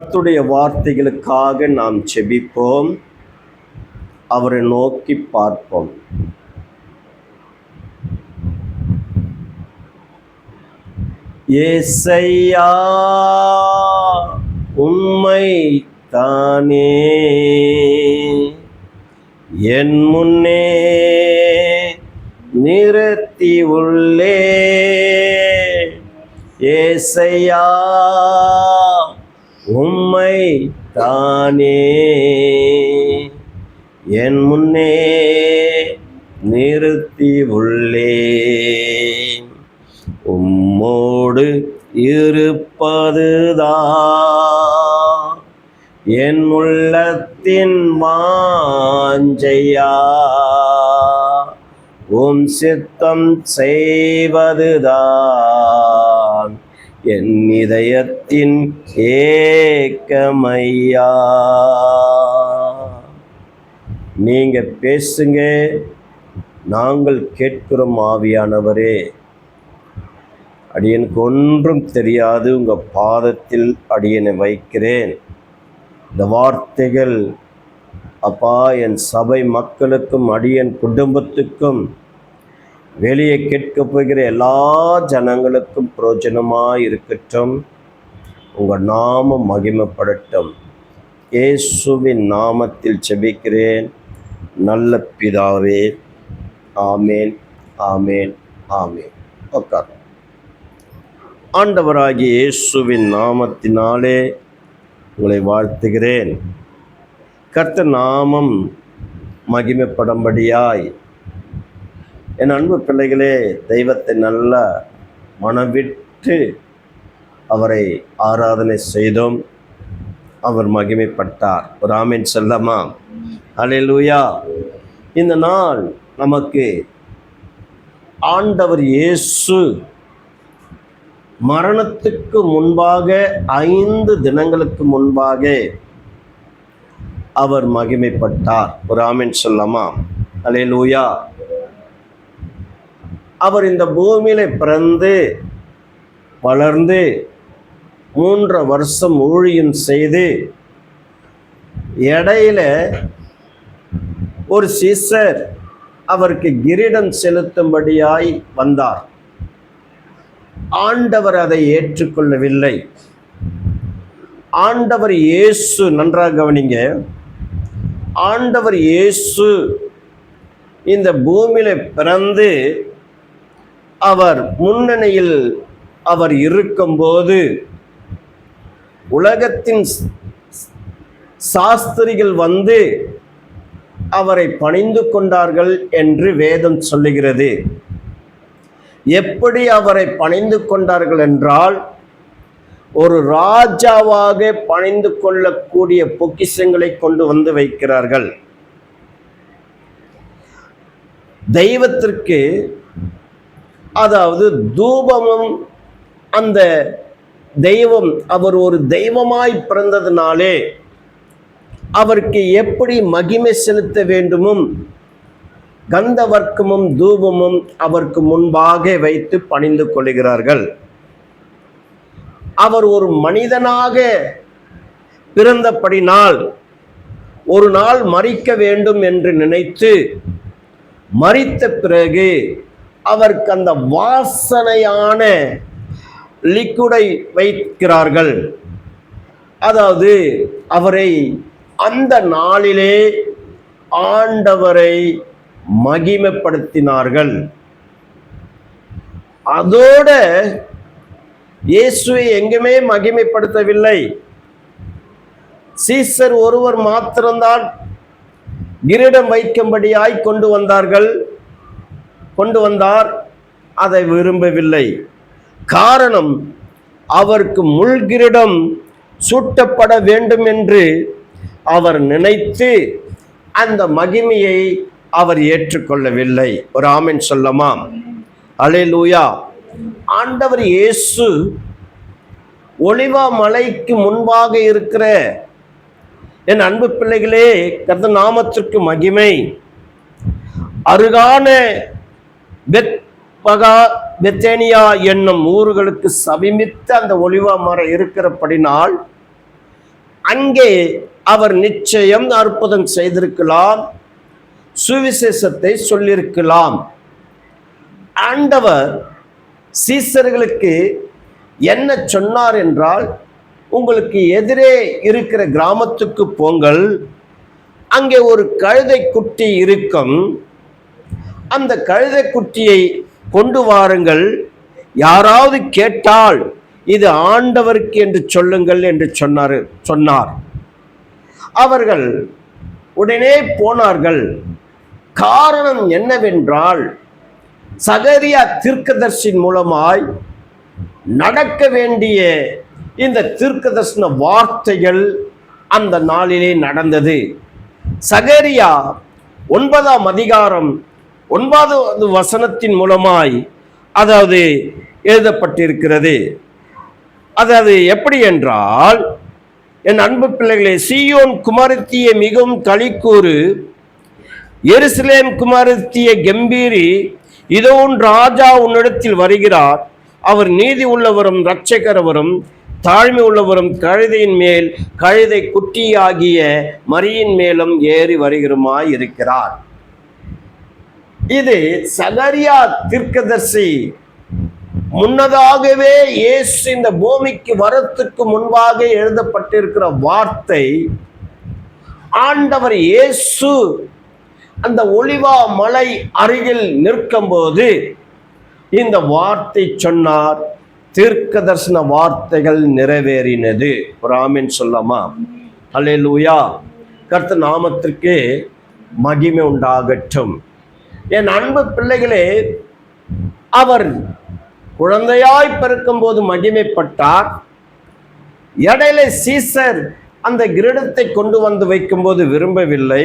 கர்த்தருடைய வார்த்தைகளுக்காக நாம் செபிப்போம். அவரை நோக்கி பார்ப்போம். ஏசையா உம்மை தானே என் முன்னே நிறுத்தி உள்ளே. ஏசையா உம்மை தானே என் முன்னே நிறுத்தி உள்ளேன். உம்மோடு இருப்பதுதான் என் உள்ளத்தின் வாஞ்சையா. உம் சித்தம் செய்வதுதான் என் இதயத்தின் ஏக்கமையா. நீங்க பேசுங்க, நாங்கள் கேட்கிறோம். ஆவியானவரே, அடியனுக்கு ஒன்றும் தெரியாது, உங்க பாதத்தில் அடியனை வைக்கிறேன். இந்த வார்த்தைகள் அப்பா என் சபை மக்களுக்கும் அடியன் குடும்பத்துக்கும் வெளியே கேட்க போகிற எல்லா ஜனங்களுக்கும் பிரயோஜனமாக இருக்கட்டும். உங்கள் நாமம் மகிமைப்படட்டும். இயேசுவின் நாமத்தில் செபிக்கிறேன் நல்ல பிதாவே. ஆமேன், ஆமேன், ஆமேன். உட்கார். ஆண்டவராகிய இயேசுவின் நாமத்தினாலே உங்களை வாழ்த்துகிறேன். கர்த்தர் நாமம் மகிமைப்படும்படியாய் என் அன்பு பிள்ளைகளே, தெய்வத்தை நல்ல மனவிட்டு அவரை ஆராதனை செய்தோம். அவர் மகிமைப்பட்டார். ஒரு ஆமேன் சொல்லமா? அல்லேலூயா. இந்த நாள் நமக்கு ஆண்டவர் இயேசு மரணத்துக்கு முன்பாக 5 தினங்களுக்கு முன்பாக அவர் மகிமைப்பட்டார். ஒரு ஆமேன் சொல்லமா? அல்லேலூயா. அவர் இந்த பூமியில பிறந்து வளர்ந்து 3 வருஷம் ஊழியம் செய்து இடையில ஒரு சீசர் அவருக்கு கிரீடம் செலுத்தும்படியாய் வந்தார். ஆண்டவர் அதை ஏற்றுக்கொள்ளவில்லை. ஆண்டவர் இயேசு, நன்றாக கவனிங்க, ஆண்டவர் இயேசு இந்த பூமியில பிறந்து அவர் முன்னணியில் அவர் இருக்கும்போது உலகத்தின் சாஸ்திரிகள் வந்து அவரை பணிந்து கொண்டார்கள் என்று வேதம் சொல்லுகிறது. எப்படி அவரை பணிந்து கொண்டார்கள் என்றால், ஒரு ராஜாவாக பணிந்து கொள்ளக்கூடிய பொக்கிஷங்களை கொண்டு வந்து வைக்கிறார்கள். தெய்வத்திற்கு, அதாவது தூபமும், அந்த தெய்வம் அவர் ஒரு தெய்வமாய் பிறந்ததினாலே அவருக்கு எப்படி மகிமை செலுத்த வேண்டுமும் கந்தவர்க்கமும் தூபமும் அவருக்கு முன்பாக வைத்து பணிந்து கொள்கிறார்கள். அவர் ஒரு மனிதனாக பிறந்தபடினால் ஒரு நாள் மரிக்க வேண்டும் என்று நினைத்து மரித்த பிறகு அவருக்கு அந்த வாசனையான லிக்விடை வைக்கிறார்கள். அதாவது அவரை அந்த நாளிலே ஆண்டவரை மகிமைப்படுத்தினார்கள். அதோட இயேசுவை எங்குமே மகிமைப்படுத்தவில்லை. சீசர் ஒருவர் மாத்திரம்தான் கிரீடம் வைக்கும்படியாய் கொண்டு வந்தார். அதை விரும்பவில்லை. காரணம், அவருக்கு முள்கிரீடம் சூட்டப்பட வேண்டும் என்று அவர் நினைத்து அந்த மகிமையை அவர் ஏற்றுக்கொள்ளவில்லை. ஒரு ஆமென் சொல்லமா? அல்லேலூயா. ஆண்டவர் இயேசு ஒலிவா மலைக்கு முன்பாக இருக்கிற என் அன்பு பிள்ளைகளே, கர்த்தர் நாமத்திற்கு மகிமை. அருகான பெத்தேனியா என்னும் ஊர்களுக்கு சமீபித்த அந்த ஒலிவா மரம் இருக்கிறபடினால் அங்கே அவர் நிச்சயம் அற்புதம் செய்திருக்கலாம், சுவிசேஷத்தை சொல்லியிருக்கலாம். ஆண்டவர் சீசர்களுக்கு என்ன சொன்னார் என்றால், உங்களுக்கு எதிரே இருக்கிற கிராமத்துக்கு போங்கள், அங்கே ஒரு கழுதை குட்டி இருக்கும், அந்த கழுதை குட்டியை கொண்டு வாருங்கள், யாராவது கேட்டால் இது ஆண்டவருக்கு என்று சொல்லுங்கள் என்று சொன்னார். அவர்கள் உடனே போனார்கள். காரணம் என்னவென்றால், சகரியா தீர்க்கதரிசியின் மூலமாய் நடக்க வேண்டிய இந்த தீர்க்கதரிசன வார்த்தைகள் அந்த நாளிலே நடந்தது. சகரியா 9ஆம் அதிகாரம் 9வது வசனத்தின் மூலமாய் அதாவது எழுதப்பட்டிருக்கிறது. அதாவது எப்படி என்றால், என் அன்பு பிள்ளைகளே, சீயோன் குமாரத்தியை மிகவும் களிக்கூறு, எருசலேம் குமாரத்தியை கம்பீரி, இதோ உன் ராஜா உன்னிடத்தில் வருகிறார், அவர் நீதி உள்ளவரும் இரட்சகரவரும் தாழ்மை உள்ளவரும் கழுதையின் மேல் கழுதை குட்டியாகிய மரியின் மேலும் ஏறி வருகிறமாய் இருக்கிறார். இது சகரியா தீர்க்கதரிசி முன்னதாகவே இயேசு இந்த பூமிக்கு வரத்துக்கு முன்பாக எழுதப்பட்டிருக்கிற வார்த்தை. ஆண்டவர் இயேசு அந்த ஒலிவா மலை அருகில் நிற்கும் போது இந்த வார்த்தை சொன்னார். தீர்க்கதரிசன வார்த்தைகள் நிறைவேறினது. ஒரு ஆமென் சொல்லாமா? அல்லேலூயா. கர்த்தர் நாமத்திற்கு மகிமை உண்டாகட்டும். என் அன்பு பிள்ளைகளே, அவர் குழந்தையாய் பிறக்கும் போது மகிமைப்பட்டார். இடையில சீசர் அந்த கிரீடத்தை கொண்டு வந்து வைக்கும்போது விரும்பவில்லை.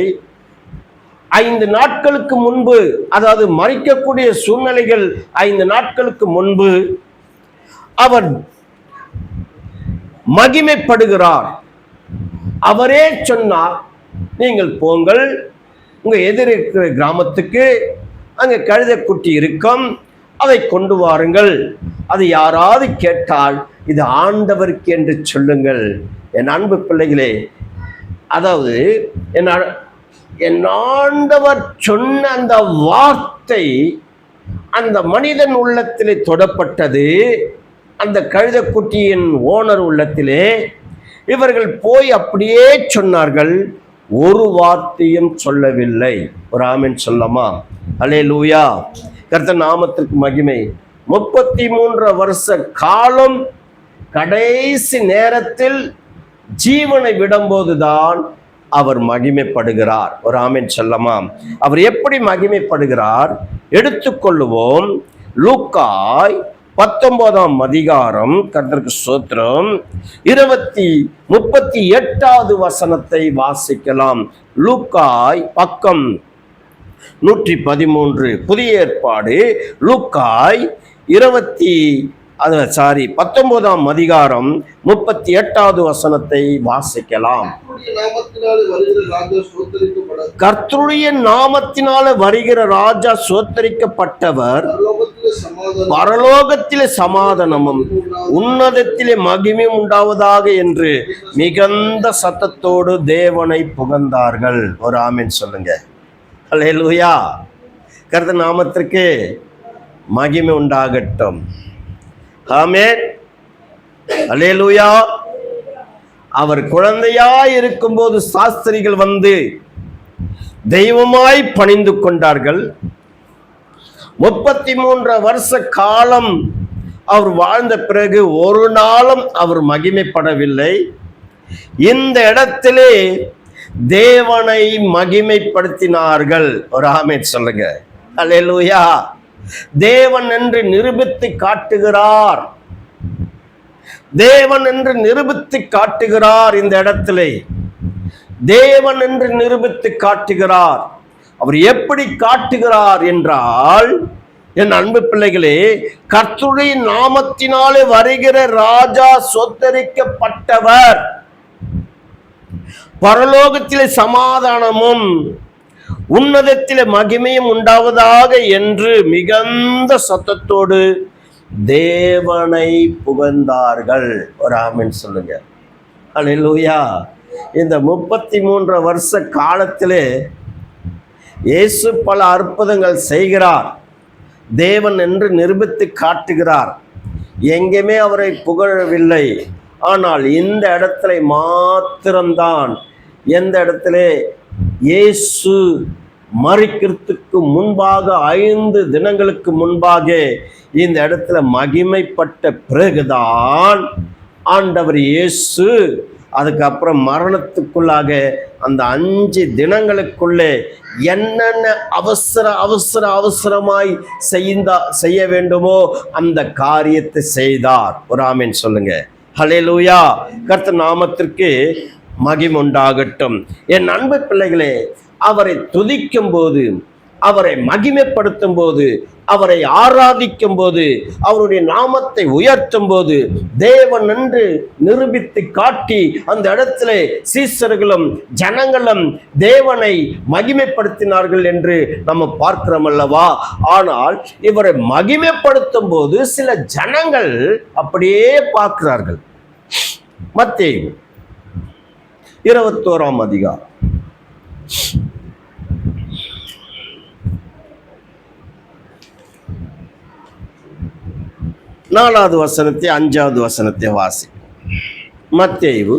5 நாட்களுக்கு முன்பு, அதாவது மறிக்கக்கூடிய சூழ்நிலைகள் 5 நாட்களுக்கு முன்பு அவர் மகிமைப்படுகிறார். அவரே சொன்னார், நீங்கள் போங்கள், உங்க எதிர் இருக்கிற கிராமத்துக்கு, அங்கே கழுதை குட்டி இருக்கும், அதை கொண்டு வாருங்கள், அது யாராவது கேட்டால் இது ஆண்டவருக்கு என்று சொல்லுங்கள். என் அன்பு பிள்ளைகளே, அதாவது என் ஆண்டவர் சொன்ன அந்த வார்த்தை அந்த மனிதன் உள்ளத்திலே தொடப்பட்டது. அந்த கழுதைக்குட்டியின் ஓனர் உள்ளத்திலே இவர்கள் போய் அப்படியே சொன்னார்கள், ஒரு வார்த்தையும் சொல்லவில்லை. ஒரு ஆமென் சொல்லமா? அல்லேலூயா. கர்த்தர் நாமத்திற்கு மகிமை. 33 வருஷ காலம் கடைசி நேரத்தில் ஜீவனை விடும்போதுதான் அவர் மகிமைப்படுகிறார். ஒரு ஆமென் சொல்லமா? அவர் எப்படி மகிமைப்படுகிறார் எடுத்துக்கொள்ளுவோம். லூக்காய் 19ஆம் அதிகாரம், கர்த்தருக்கு ஸ்தோத்திரம், 38வது வசனத்தை வாசிக்கலாம். லூக்காய் பக்கம் 113, புதிய ஏற்பாடு. லூக்காய் 19ஆம் அதிகாரம் 38வது வசனத்தை வாசிக்கலாம். கர்த்தருடைய நாமத்தினால வருகிற ராஜா சோத்தரிக்கப்பட்டவர், பரலோகத்திலே சமாதானமும் உன்னதத்திலே மகிமையும் உண்டாவதாக என்று மிகுந்த சத்தத்தோடு தேவனை புகழ்ந்தார்கள். ஒரு ஆமென் சொல்லுங்க. அல்லேலூயா. கர்த்தர் நாமத்திற்கு மகிமை உண்டாகட்டும். ஆமென். அல்லேலூயா. அவர் குழந்தையாய் இருக்கும்போது சாஸ்திரிகள் வந்து தெய்வமாய் பணிந்து கொண்டார்கள். 33 வருஷ காலம் அவர் வாழ்ந்த பிறகு ஒரு நாளும் அவர் மகிமைப்படவில்லை. இந்த இடத்திலே தேவனை மகிமைப்படுத்தினார்கள். ஒரு ஆமென் சொல்லுங்க. அல்லேலூயா. தேவன் என்று நிரூபித்து காட்டுகிறார். தேவன் என்று நிரூபித்து காட்டுகிறார். இந்த இடத்திலே தேவன் என்று நிரூபித்து காட்டுகிறார். அவர் எப்படி காட்டுகிறார் என்றால், என் அன்பு பிள்ளைகளே, கர்த்தருடைய நாமத்தினாலே வருகிற ராஜா சொத்தரிக்கப்பட்டவர், பரலோகத்திலே சமாதானமும் உன்னதத்திலே மகிமையும் உண்டாவதாக என்று மிகுந்த சத்தத்தோடு தேவனை புகழ்ந்தார்கள். ஒரு ஆமென் சொல்லுங்க. அல்லேலூயா. இந்த 33 வருஷ காலத்திலே இயேசு பல அற்புதங்கள் செய்கிறார், தேவன் என்று நிரூபித்து காட்டுகிறார். எங்கேயுமே அவரை புகழவில்லை. ஆனால் இந்த இடத்துல மாத்திரம்தான், எந்த இடத்துல இயேசு மரிக்கிறதுக்கு முன்பாக 5 தினங்களுக்கு முன்பாக இந்த இடத்துல மகிமைப்பட்ட பிறகுதான் ஆண்டவர் இயேசு அதுக்கப்புறம் மரணத்துக்குள்ளாக அந்த 5 தினங்களுக்குள்ளே என்னென்ன அவசரமாய் செய்ய வேண்டுமோ அந்த காரியத்தை செய்தார். ஒரு ஆமென் சொல்லுங்க. ஹல்லேலூயா. கர்த்தர் நாமத்திற்கு மகிமை உண்டாகட்டும். என் அன்பு பிள்ளைகளே, அவரை துதிக்கும் போது, அவரை மகிமைப்படுத்தும் போது, அவரை ஆராதிக்கும் போது, அவருடைய நாமத்தை உயர்த்தும் போது, தேவன் என்று நிரூபித்து காட்டி அந்த இடத்துல சீசர்களும் ஜனங்களும் தேவனை மகிமைப்படுத்தினார்கள் என்று நம்ம பார்க்கிறோம் அல்லவா? ஆனால் இவரை மகிமைப்படுத்தும் போது சில ஜனங்கள் அப்படியே பார்க்கிறார்கள். மத்தேயு 21ஆம் அதிகாரம் 4வது வசனத்தை 5வது வசனத்தை வாசி. மத்தேயு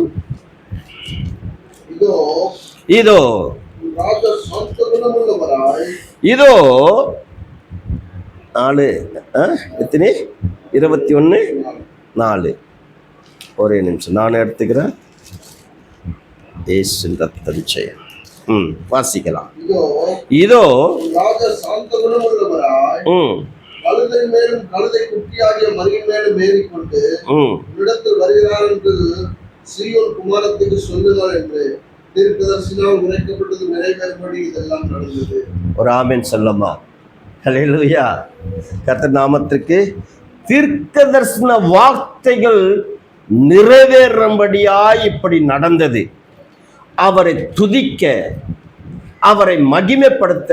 இதோ 21:4. ஒரே நிமிஷம் நான் எடுத்துக்கிறேன். இயேசு ரத்தம் ஜெயம். வாசிக்கலாம். இதோ கழுதை மேலும் கழுதை குட்டியாகிய மரியின் மேலும் ஏறிக்கொண்டு இடத்தில் வருகிறார் என்று சீயோன் குமாரத்துக்கு சொல்லுங்கள் என்று தீர்க்கதரிசியால் உரைக்கப்பட்டது நிறைவேறும்படி இதெல்லாம் நடந்தது. ஒரு ஆமென் சொல்லமா? ஹல்லேலூயா. கர்த்தர் நாமத்திற்கு தீர்க்கதரிசன வார்த்தைகள் நிறைவேறும்படியாய் இப்படி நடந்தது. அவரை துதிக்க, அவரை மகிமைப்படுத்த,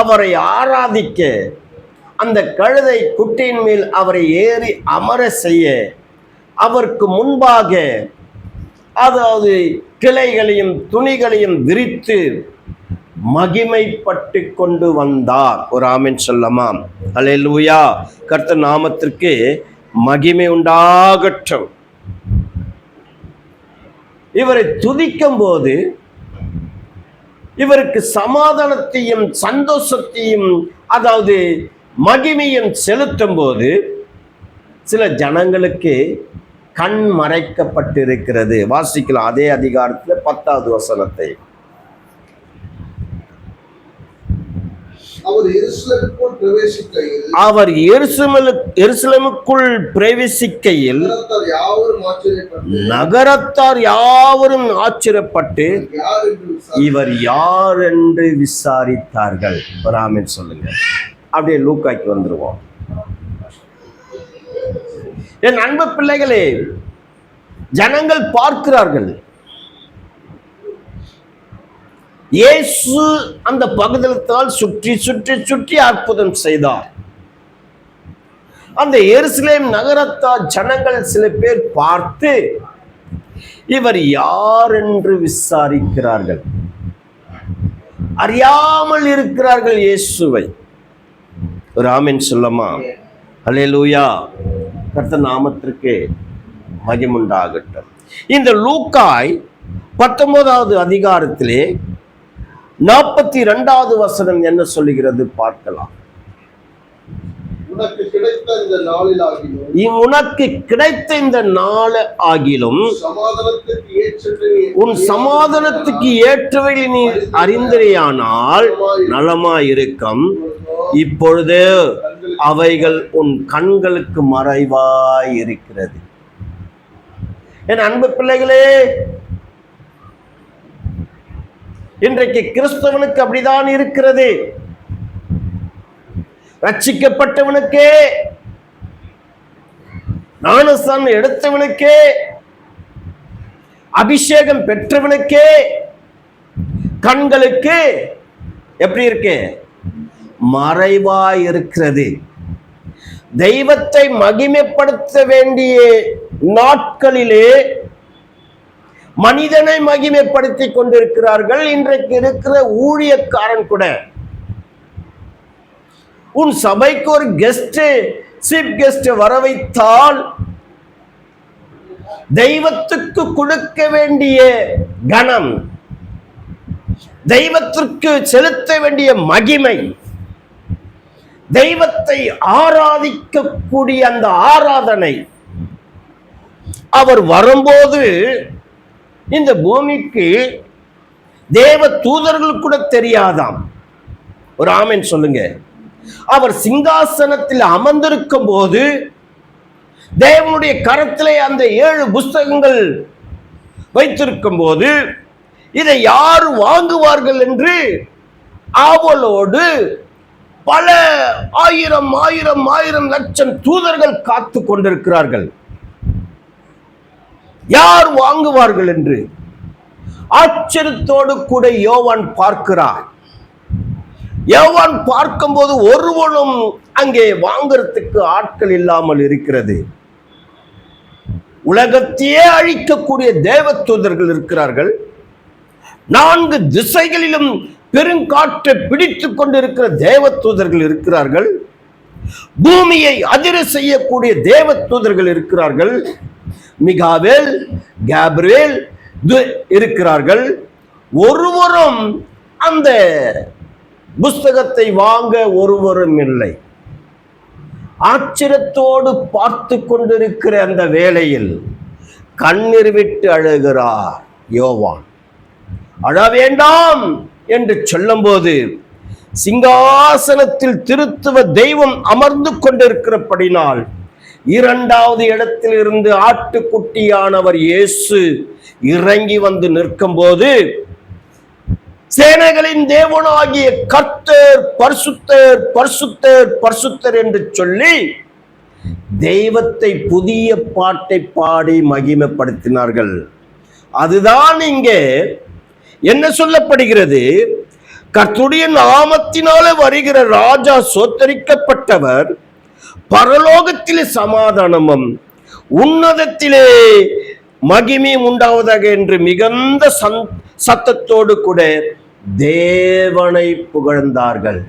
அவரை ஆராதிக்க, அந்த கழுதை குட்டியின் மேல் அவரை ஏறி அமர செய்ய, அவருக்கு முன்பாக அதாவது கிளைகளையும் துணிகளையும் விரித்து மகிமைப்பட்டு கொண்டு வந்தார். ஒரு ஆமென் சொல்லமாம்? அல்லேலூயா. கர்த்தர் நாமத்திற்கு மகிமை உண்டாகட்டும். இவரை துதிக்கும் போது, இவருக்கு சமாதானத்தையும் சந்தோஷத்தையும் அதாவது மகிமையும் செலுத்தும் போது சில ஜனங்களுக்கு கண் மறைக்கப்பட்டிருக்கிறது. வாசிக்கலாம் அதே அதிகாரத்தில் 10வது வசனத்தை. அவர் எருசலேமுக்குள் பிரவேசிக்கையில் நகரத்தார் யாவரும் ஆச்சரியப்பட்டு இவர் யார் என்று விசாரித்தார்கள். ஒரு ஆமென் சொல்லுங்க. அப்படியே லூக்காய்க்கு வந்துருவோம். என் அன்பு பிள்ளைகளே, ஜனங்கள் பார்க்கிறார்கள், இயேசு அந்த பகுதியில் சுற்றி சுற்றி சுற்றி அற்புதம் செய்தார். அந்த எருசலேம் நகரத்தார் ஜனங்கள் சில பேர் பார்த்து இவர் யார் என்று விசாரிக்கிறார்கள். அறியாமல் இருக்கிறார்கள் இயேசுவை. ஒரு ஆமென் சொல்லமா? அல்லேலூயா. கர்த்தர் நாமத்திற்கு மகிமை உண்டாகட்டும். இந்த லூக்காய் 19வது அதிகாரத்திலே 42வது வசனம் என்ன சொல்லுகிறது பார்க்கலாம். உனக்கு கிடைத்த இந்த நாள் ஆகிலும் உன் சமாதானத்துக்கு ஏற்றவை நீ அறிந்தறியானால் நலமாயிருக்கும். இப்பொழுது அவைகள் உன் கண்களுக்கு மறைவாய் இருக்கிறது. என் அன்பு பிள்ளைகளே, இன்றைக்கு கிறிஸ்தவனுக்கு அப்படிதான் இருக்கிறது. ரட்சிக்கப்பட்டவனுக்கே, ஞானஸ்நானம் எடுத்தவனுக்கே, அபிஷேகம் பெற்றவனுக்கே கண்களுக்கு எப்படி இருக்கு? மறைவாய் இருக்கிறது. தெய்வத்தை மகிமைப்படுத்த வேண்டிய நாட்களிலே மனிதனை மகிமைப்படுத்தி கொண்டிருக்கிறார்கள். இன்றைக்கு இருக்கிற ஊழியக்காரன் கூட உன் சபைக்கு ஒரு கெஸ்ட், சீஃப் கெஸ்ட் வர வைத்தால் தெய்வத்துக்கு கொடுக்க வேண்டிய கனம், தெய்வத்திற்கு செலுத்த வேண்டிய மகிமை, தெய்வத்தை ஆராதிக்கக்கூடிய அந்த ஆராதனை அவர் வரும்போது இந்த பூமிக்கு தேவ தூதர்கள் கூட தெரியாதாம். ஒரு ஆமென் சொல்லுங்க. அவர் சிங்காசனத்தில் அமர்ந்திருக்கும் போது தேவனுடைய கரத்திலே அந்த 7 புஸ்தகங்கள் வைத்திருக்கும் போது இதை யார் வாங்குவார்கள் என்று ஆவலோடு பல ஆயிரம் ஆயிரம் ஆயிரம் லட்சம் தூதர்கள் காத்து கொண்டிருக்கிறார்கள். யார் வாங்குவார்கள் என்று ஆச்சரியத்தோடு கூட யோவான் பார்க்கிறார். யோவான் பார்க்கும்போது ஒருவனும் அங்கே வாங்கறதுக்கு ஆட்கள் இல்லாமல் இருக்கிறது. உலகத்தையே அழிக்கக்கூடிய தேவதூதர்கள் இருக்கிறார்கள். 4 திசைகளிலும் பெருங்காற்றை பிடித்துக் கொண்டிருக்கிற தேவதூதர்கள் இருக்கிறார்கள். பூமியை அதிர செய்யக்கூடிய தேவதூதர்கள் இருக்கிறார்கள். மிகாவேல், கேப்ரியேல் இருக்கிறார்கள். ஒருவரும் அந்த புஸ்தகத்தை வாங்க ஒருவரும் இல்லை. ஆச்சரியத்தோடு பார்த்து கொண்டிருக்கிற அந்த வேளையில் கண்ணீர் விட்டு அழுகிறார் யோவான். அழ வேண்டாம் என்று சொல்லும்போது சிங்காசனத்தில் திருத்துவ தெய்வம் அமர்ந்து கொண்டிருக்கிறபடினால் 2வது இடத்தில் இருந்து ஆட்டுக்குட்டியானவர் இயேசு இறங்கி வந்து நிற்கும் போது சேனைகளின் தேவனாகிய கர்த்தர் பரிசுத்தர் பரிசுத்தர் பரிசுத்தர் என்று சொல்லி தெய்வத்தை புதிய பாட்டை பாடி மகிமைப்படுத்தினார்கள். அதுதான் இங்கே என்ன சொல்லப்படுகிறது? கர்த்தருடைய நாமத்தினாலே வருகிற ராஜா சோத்தரிக்கப்பட்டவர், பரலோகத்திலே சமாதானமும் உன்னதத்திலே மகிமையும் உண்டாவதாக என்று மிகுந்த சத்தத்தோடு கூட தேவனை புகழ்ந்தார்கள்.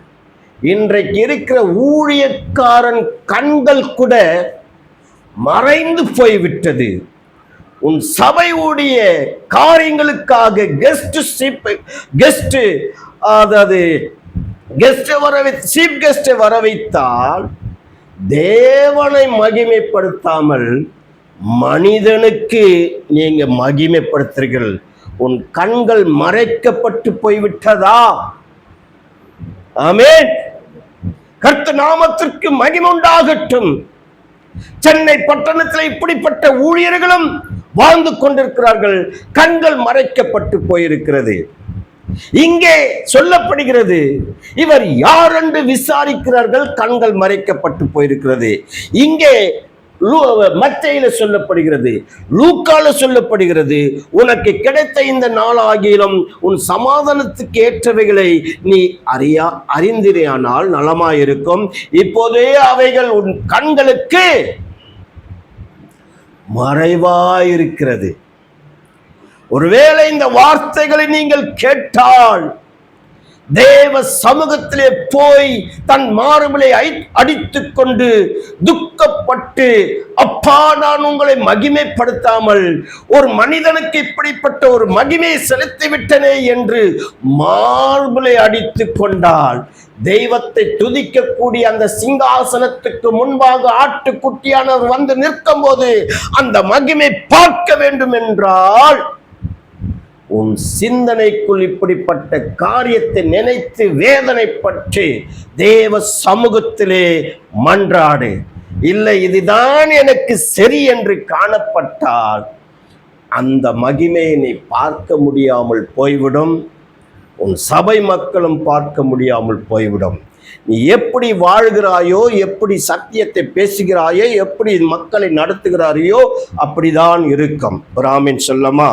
இன்றைக்கு இருக்கிற ஊழியக்காரன் கண்கள் கூட மறைந்து போய்விட்டது. உன் சபையுடைய காரியங்களுக்காக சீஃப் கெஸ்ட் வர வைத்தால் தேவனை மகிமைப்படுத்தாமல் மனிதனுக்கு நீங்க மகிமைப்படுத்துறீர்கள். உன் கண்கள் மறைக்கப்பட்டு போய்விட்டதா? ஆமென். கர்த்தர் நாமத்திற்கு மகிமை உண்டாகட்டும். சென்னை பட்டணத்தில் இப்படிப்பட்ட ஊழியர்களும் வாழ்ந்து கொண்டிருக்கிறார்கள். கண்கள் மறைக்கப்பட்டு போயிருக்கிறது. இங்கே சொல்லப்படுகிறது, இவர் யார் என்று விசாரிக்கிறார்கள், கண்கள் மறைக்கப்பட்டு போயிருக்கிறது. இங்கே மத்தேயுல சொல்லப்படுகிறது, லூக்கால சொல்லப்படுகிறது, உனக்கு கிடைத்த இந்த நாளாகிலும் உன் சமாதானத்துக்கு ஏற்றவைகளை நீ அறிந்திரையானால் நலமாயிருக்கும். இப்போதே அவைகள் உன் கண்களுக்கு மறைவாயிருக்கிறது. ஒருவேளை இந்த வார்த்தைகளை நீங்கள் கேட்டால் தேவ சமூகத்திலே போய் தன் மார்பிலை அடித்துக் கொண்டு துக்கப்பட்டு, அப்பா நான் உங்களை மகிமைப்படுத்தாமல் ஒரு மனிதனுக்கு இப்படிப்பட்ட ஒரு மகிமையை செலுத்தி விட்டனே என்று மார்பிலை அடித்துக் கொண்டால் தெய்வத்தை துதிக்கக்கூடிய அந்த சிங்காசனத்துக்கு முன்பாக ஆட்டுக்குட்டியானவர் வந்து நிற்கும் போது அந்த மகிமை பார்க்க வேண்டும் என்றால் உன் சிந்தனைக்குள் இப்படிப்பட்ட காரியத்தை நினைத்து வேதனைப்பட்டு தேவ சமூகத்திலே மன்றாடு. இல்லை, இதுதான் எனக்கு சரி என்று காணப்பட்டால் அந்த மகிமையை நீ பார்க்க முடியாமல் போய்விடும். உன் சபை மக்களும் பார்க்க முடியாமல் போய்விடும். நீ எப்படி வாழ்கிறாயோ, எப்படி சத்தியத்தை பேசுகிறாயோ, எப்படி மக்களை நடத்துகிறாரையோ அப்படிதான் இருக்கும். ஆமென் சொல்லமா?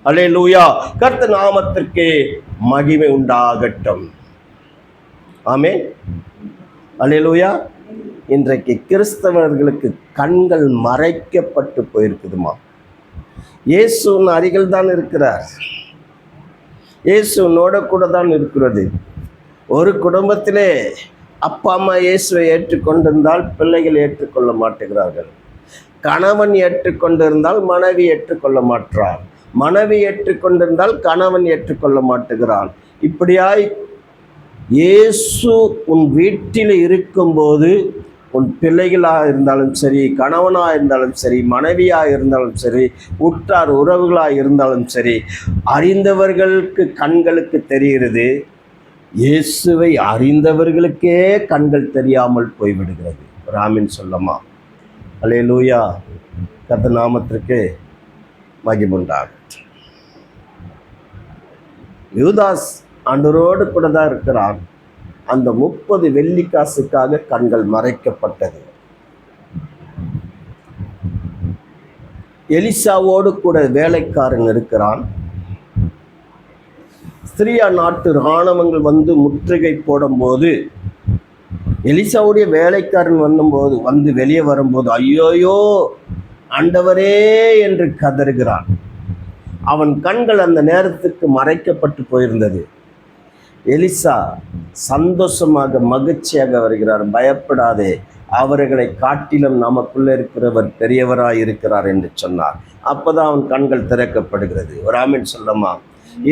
அல்லேலூயா. கர்த்தர் நாமத்திற்கு மகிமை உண்டாகட்டும். ஆமென். அல்லேலூயா. இன்றைக்கு கிறிஸ்தவர்களுக்கு கண்கள் மறைக்கப்பட்டு போயிருக்குதுமா. இயேசு உன் அருகில் தான் இருக்கிறார். இயேசு உன்னோட கூட தான் இருக்கிறது. ஒரு குடும்பத்திலே அப்பா அம்மா இயேசுவை ஏற்றுக்கொண்டிருந்தால் பிள்ளைகள் ஏற்றுக்கொள்ள மாட்டுகிறார்கள். கணவன் ஏற்றுக்கொண்டிருந்தால் மனைவி ஏற்றுக்கொள்ள மாட்டார். மனைவி ஏற்றுக்கொண்டிருந்தால் கணவன் ஏற்றுக்கொள்ள மாட்டுகிறான். இப்படியாய் இயேசு உன் வீட்டில் இருக்கும்போது உன் பிள்ளைகளாக இருந்தாலும் சரி, கணவனாக இருந்தாலும் சரி, மனைவியாக இருந்தாலும் சரி, உற்றார் உறவுகளாக இருந்தாலும் சரி, அறிந்தவர்களுக்கு கண்களுக்கு தெரிகிறது. இயேசுவை அறிந்தவர்களுக்கே கண்கள் தெரியாமல் போய்விடுகிறது. ராமின் சொல்லமா? அல்லேலூயா. கர்த்தர் நாமத்திற்கு மகிமுண்டாகட்டும். யூதாஸ் ஆண்டவரோடு கூட தான் இருக்கிறான். அந்த 30 வெள்ளிக்காசுக்காக கண்கள் மறைக்கப்பட்டது. எலிசாவோடு கூட வேலைக்காரன் இருக்கிறான். சிரியா நாட்டு இராணுவங்கள் வந்து முற்றுகை போடும்போது எலிசாவுடைய வேலைக்காரன் வந்து வெளியே வரும்போது ஐயோயோ ஆண்டவரே என்று கதறுகிறான். அவன் கண்கள் அந்த நேரத்துக்கு மறைக்கப்பட்டு போயிருந்தது. எலிசா சந்தோஷமாக மகிழ்ச்சியாக வருகிறார். பயப்படாதே, அவர்களை காட்டிலும் நமக்குள்ள இருக்கிறவர் பெரியவராய் இருக்கிறார் என்று சொன்னார். அப்போதான் அவன் கண்கள் திறக்கப்படுகிறது. ஒரு ஆமென் சொல்லமா?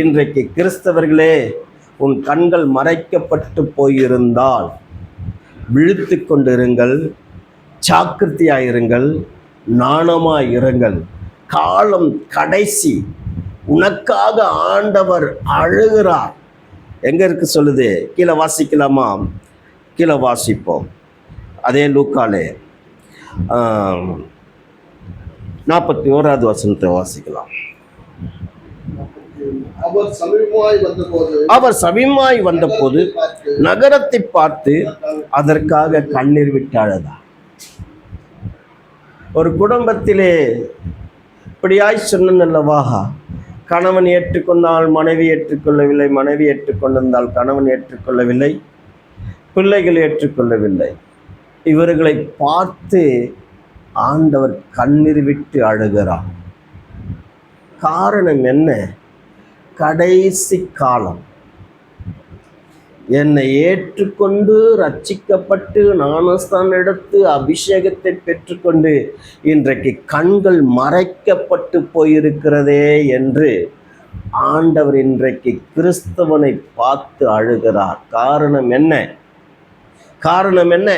இன்றைக்கு கிறிஸ்தவர்களே, உன் கண்கள் மறைக்கப்பட்டு போயிருந்தால் விழித்து கொண்டிருங்கள், ஜாக்கிரதையாயிருங்கள், நாணமாயிருங்கள். காலம் கடைசி. உனக்காக ஆண்டவர் அழுகிறார். எங்க இருக்கு சொல்லுது? கீழே வாசிக்கலாமா? கீழே வாசிப்போம். அதே லூக்காலே 41வது வசனத்தை வாசிக்கலாம். அவர் சமீபமாய் வந்தபோது நகரத்தை பார்த்து அதற்காக கண்ணீர் விட்டு அழுதார். ஒரு குடும்பத்திலே இப்படியாய் சொன்னல்லவா, கணவன் ஏற்றுக்கொண்டால் மனைவி ஏற்றுக்கொள்ளவில்லை, மனைவி ஏற்றுக்கொண்டிருந்தால் கணவன் ஏற்றுக்கொள்ளவில்லை, பிள்ளைகள் ஏற்றுக்கொள்ளவில்லை. இவர்களை பார்த்து ஆண்டவர் கண்ணீர் விட்டு அழுகிறார். காரணம் என்ன? கடைசி காலம். என்னை ஏற்றுக்கொண்டு ரட்சிக்கப்பட்டு ஞானஸ்தானம் எடுத்து அபிஷேகத்தை பெற்றுக்கொண்டு இன்றைக்கு கண்கள் மறைக்கப்பட்டு போயிருக்கிறதே என்று ஆண்டவர் இன்றைக்கு கிறிஸ்தவனை பார்த்து அழுகிறார். காரணம் என்ன? காரணம் என்ன?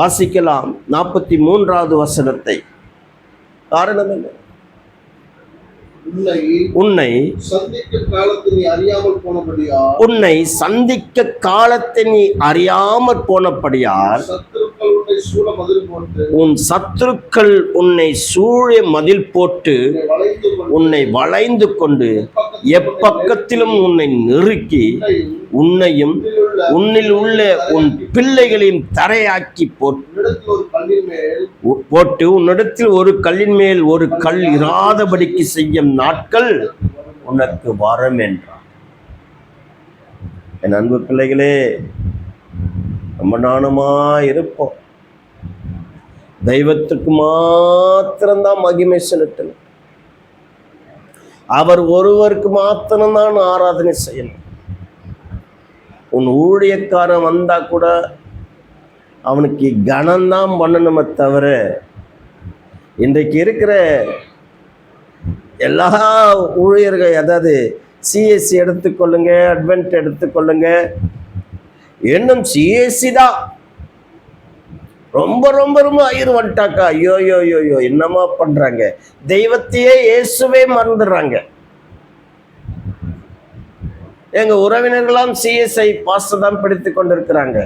வாசிக்கலாம் 43வது வசனத்தை. காரணம் என்ன? உன்னை சந்திக்க காலத்தை நீ அறியாமற் போனபடியால் உன் சத்துருக்கள் உன்னை சூழ மதில் போட்டு உன்னை வளைந்து கொண்டு எப்பக்கத்திலும் உன்னை நெருக்கி உன்னையும் உன்னில் உள்ள உன் பிள்ளைகளின் தரையாக்கி போட்டு உன்னிடத்தில் ஒரு கல்லின் மேல் ஒரு கல் இராதபடிக்கு செய்யும் நாட்கள் உனக்கு வரும் என்றார். என் அன்பு பிள்ளைகளே, ரொம்ப நாணமா இருப்போம். தெய்வத்துக்கு மாத்திரம்தான் மகிமை செலுத்தணும். அவர் ஒருவருக்கு மாத்திரம்தான் ஆராதனை செய்யணும். உன் ஊழியக்காரன் வந்தா கூட அவனுக்கு கனம்தான் பண்ணணுமே தவிர, இன்றைக்கு இருக்கிற எல்லா ஊழியர்கள், அதாவது சிஎஸ்சி எடுத்துக்கொள்ளுங்க, அட்வென்ட் எடுத்துக்கொள்ளுங்க, இன்னும் சிஎஸ்சி தான் ரொம்ப ரொம்ப ரொம்ப ஐயர் வந்துட்டாக்கா, ஐயோ யோ யோ யோ என்னமா பண்றாங்க? தெய்வத்தையே இயேசுவே மறந்துடுறாங்க. எங்க உறவினர்களாம் சிஎஸ்ஐ பாஸ்டர் தான் படித்து கொண்டிருக்கிறாங்க.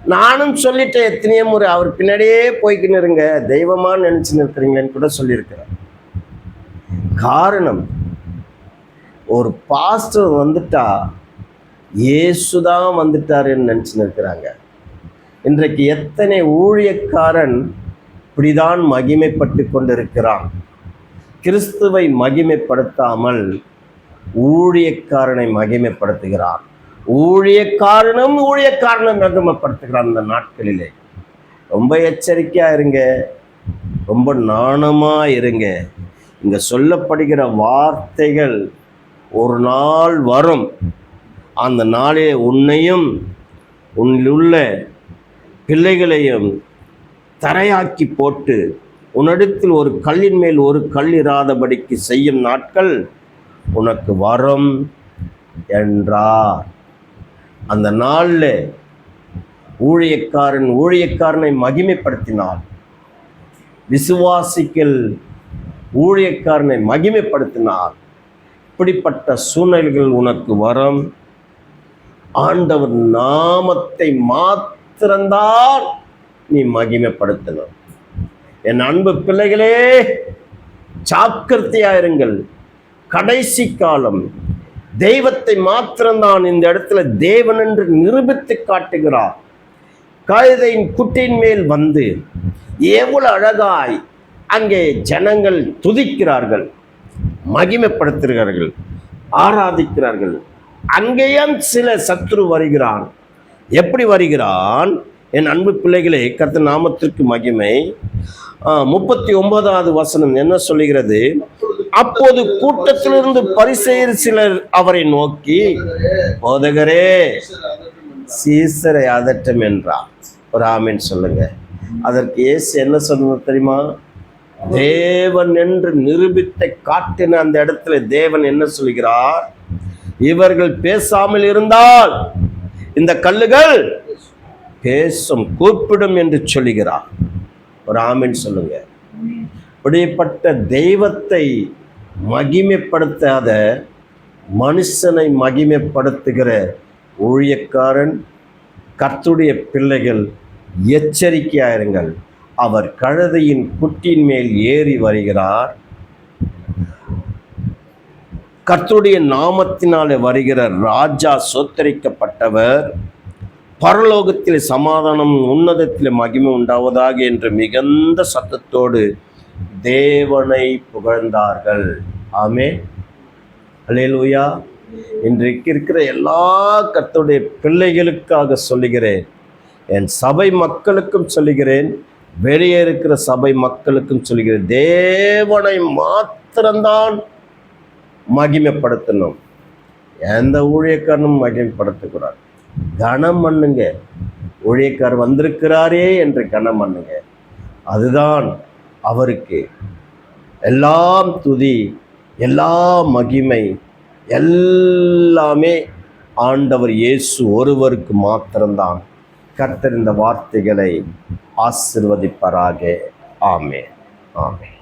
நானும் சொல்லிட்டேன் எத்தனையோ முறை, அவர் பின்னாடியே போய்க்கின்னு இருங்க, தெய்வமா நினைச்சுன்னு இருக்கிறீங்களேன்னு கூட சொல்லியிருக்கிறேன். காரணம், ஒரு பாஸ்டர் வந்துட்டா இயேசுதான் வந்துட்டாருன்னு நினைச்சுன்னு இருக்கிறாங்க. இன்றைக்கு எத்தனை ஊழியக்காரன் இப்படிதான் மகிமைப்பட்டு கொண்டிருக்கிறான். கிறிஸ்துவை மகிமைப்படுத்தாமல் ஊழியக்காரனை மகிமைப்படுத்துகிறான். ஊழியக்காரனும் மகிமைப்படுத்துகிறான். இந்த நாட்களிலே ரொம்ப எச்சரிக்கையா இருங்க. ரொம்ப நாணமாக இருங்க. இங்கே சொல்லப்படுகிற வார்த்தைகள் ஒரு நாள் வரும். அந்த நாளே உன்னையும் உன்னுள்ள பிள்ளைகளையும் தரையாக்கி போட்டு உன்னிடத்தில் ஒரு கல்லின் மேல் ஒரு கல் இராதபடிக்கு செய்யும் நாட்கள் உனக்கு வரும் என்றார். அந்த நாளில் ஊழியக்காரனை மகிமைப்படுத்தினார். விசுவாசிகள் ஊழியக்காரனை மகிமைப்படுத்தினார். இப்படிப்பட்ட சூழ்நிலைகள் உனக்கு வரும். ஆண்டவர் நாமத்தை மாத்திரம்தான் நீ மகிமைப்படுத்தணும். என் அன்பு பிள்ளைகளே, ஜாக்கிரதையாயிருங்கள். கடைசி காலம். தெய்வத்தை மாத்திரம்தான் இந்த இடத்துல தேவன் என்று நிரூபித்து காட்டுகிறார். கழுதையின் குட்டின் மேல் வந்து எவ்வளவு அழகாய் அங்கே ஜனங்கள் துதிக்கிறார்கள், மகிமைப்படுத்துகிறார்கள், ஆராதிக்கிறார்கள். அங்கேயும் சில சத்துரு வருகிறான். எப்படி வருகிறான்? என் அன்பு பிள்ளைகளே, கர்த்தர் நாமத்திற்கு மகிமை. 39வது வசனம் என்ன சொல்லுகிறது? அப்போது கூட்டத்திலிருந்து பரிசேயர் சிலர் அவரை நோக்கி, போதகரே, சீசரை அதட்டும் என்றார். ஒரு ஆமென் சொல்லுங்க. அதற்கு இயேசு என்ன சொன்னது தெரியுமா? தேவன் என்று நிரூபித்தை காட்டின அந்த இடத்துல தேவன் என்ன சொல்கிறார்? இவர்கள் பேசாமல் இருந்தால் இந்த கல்லுகள் பேசும், கூப்பிடும் என்று சொல்லுகிறார். ஒரு ஆமென் சொல்லுங்க. இப்படிப்பட்ட தெய்வத்தை மகிமைப்படுத்தாத மனுஷனை மகிமைப்படுத்துகிற ஊழியக்காரன், கர்த்தருடைய பிள்ளைகள் எச்சரிக்கையாயிருங்கள். அவர் கழுதையின் குட்டின் மேல் ஏறி வருகிறார். கர்த்தருடைய நாமத்தினாலே வருகிற ராஜா சோத்தரிக்கப்பட்டவர். பரலோகத்தில் சமாதானம், உன்னதத்தில் மகிமை உண்டாவதாக என்று மிகுந்த சத்தத்தோடு தேவனை புகழ்ந்தார்கள். ஆமென், அல்லேலூயா. இன்றைக்கு இருக்கிற எல்லா கர்த்தருடைய பிள்ளைகளுக்காக சொல்லுகிறேன், என் சபை மக்களுக்கும் சொல்லுகிறேன், வெளியே இருக்கிற சபை மக்களுக்கும் சொல்லுகிறேன், தேவனை மாத்திரம்தான் மகிமைப்படுத்தணும். எந்த ஊழியக்காரனும் மகிமைப்படுத்தக்கூடாது. கனம் பண்ணுங்க. ஊழியக்காரர் வந்திருக்கிறாரே என்று கனம் பண்ணுங்க. அதுதான் அவருக்கு எல்லாம் துதி, எல்லா மகிமை, எல்லாமே ஆண்டவர் இயேசு ஒருவருக்கு மாத்திரம்தான். கர்த்தர் இந்த வார்த்தைகளை ஆசீர்வதிப்பாராக. ஆமென், ஆமென்.